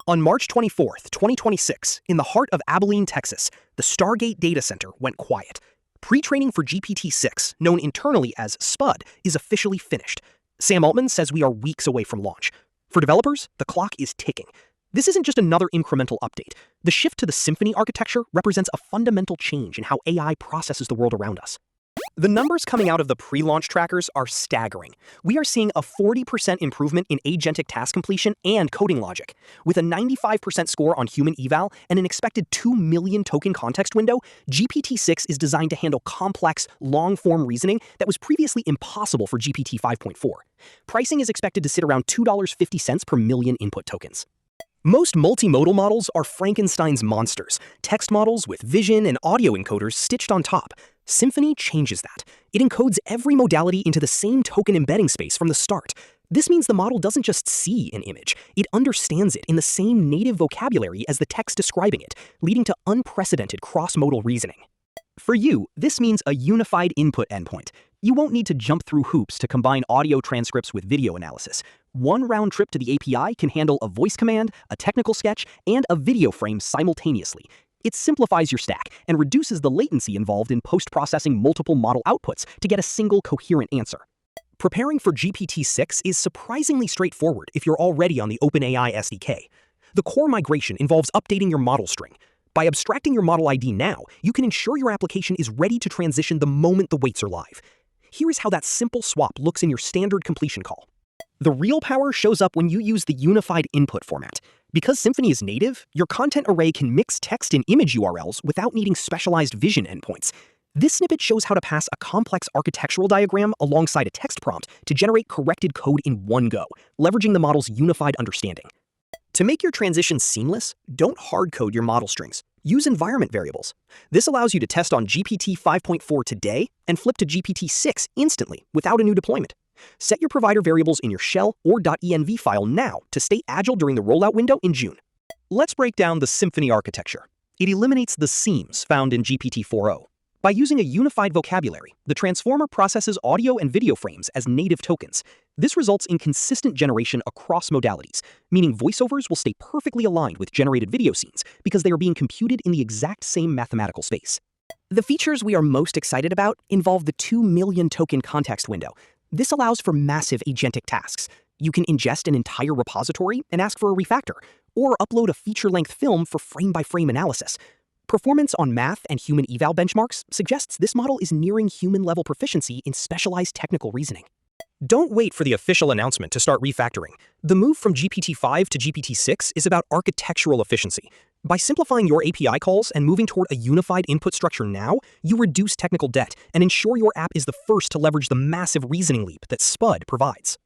On March 24th, 2026, in the heart of Abilene, Texas, the Stargate data center went quiet. Pre-training for GPT-6, known internally as Spud, is officially finished. Sam Altman says we are weeks away from launch. For developers, the clock is ticking. This isn't just another incremental update. The shift to the symphony architecture represents a fundamental change in how AI processes the world around us. The numbers coming out of the pre-launch trackers are staggering. We are seeing a 40% improvement in agentic task completion and coding logic. With a 95% score on human eval and an expected 2 million token context window, GPT-6 is designed to handle complex, long-form reasoning that was previously impossible for GPT 5.4. Pricing is expected to sit around $2.50 per million input tokens. Most multimodal models are Frankenstein's monsters, text models with vision and audio encoders stitched on top. Symphony changes that. It encodes every modality into the same token embedding space from the start. This means the model doesn't just see an image, it understands it in the same native vocabulary as the text describing it, leading to unprecedented cross-modal reasoning. For you, this means a unified input endpoint. You won't need to jump through hoops to combine audio transcripts with video analysis. One round trip to the API can handle a voice command, a technical sketch, and a video frame simultaneously. It simplifies your stack and reduces the latency involved in post-processing multiple model outputs to get a single coherent answer. Preparing for GPT-6 is surprisingly straightforward if you're already on the OpenAI SDK. The core migration involves updating your model string. By abstracting your model ID now, you can ensure your application is ready to transition the moment the weights are live. Here is how that simple swap looks in your standard completion call. The real power shows up when you use the unified input format. Because Symfony is native, your content array can mix text and image URLs without needing specialized vision endpoints. This snippet shows how to pass a complex architectural diagram alongside a text prompt to generate corrected code in one go, leveraging the model's unified understanding. To make your transition seamless, don't hard-code your model strings. Use environment variables. This allows you to test on GPT 5.4 today and flip to GPT-6 instantly without a new deployment. Set your provider variables in your shell or .env file now to stay agile during the rollout window in June. Let's break down the Symphony architecture. It eliminates the seams found in GPT 4.0. By using a unified vocabulary, the transformer processes audio and video frames as native tokens. This results in consistent generation across modalities, meaning voiceovers will stay perfectly aligned with generated video scenes because they are being computed in the exact same mathematical space. The features we are most excited about involve the 2 million token context window. This allows for massive agentic tasks. You can ingest an entire repository and ask for a refactor, or upload a feature-length film for frame-by-frame analysis. Performance on math and human eval benchmarks suggests this model is nearing human-level proficiency in specialized technical reasoning. Don't wait for the official announcement to start refactoring. The move from GPT-5 to GPT-6 is about architectural efficiency. By simplifying your API calls and moving toward a unified input structure now, you reduce technical debt and ensure your app is the first to leverage the massive reasoning leap that Spud provides.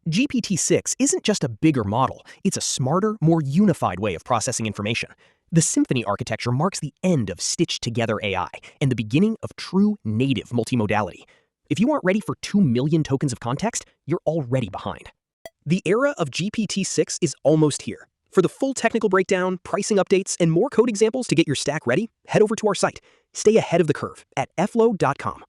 GPT-6 isn't just a bigger model, it's a smarter, more unified way of processing information. The Symphony architecture marks the end of stitched-together AI and the beginning of true native multimodality. If you aren't ready for 2 million tokens of context, you're already behind. The era of GPT-6 is almost here. For the full technical breakdown, pricing updates, and more code examples to get your stack ready, head over to our site. Stay ahead of the curve at effloow.com.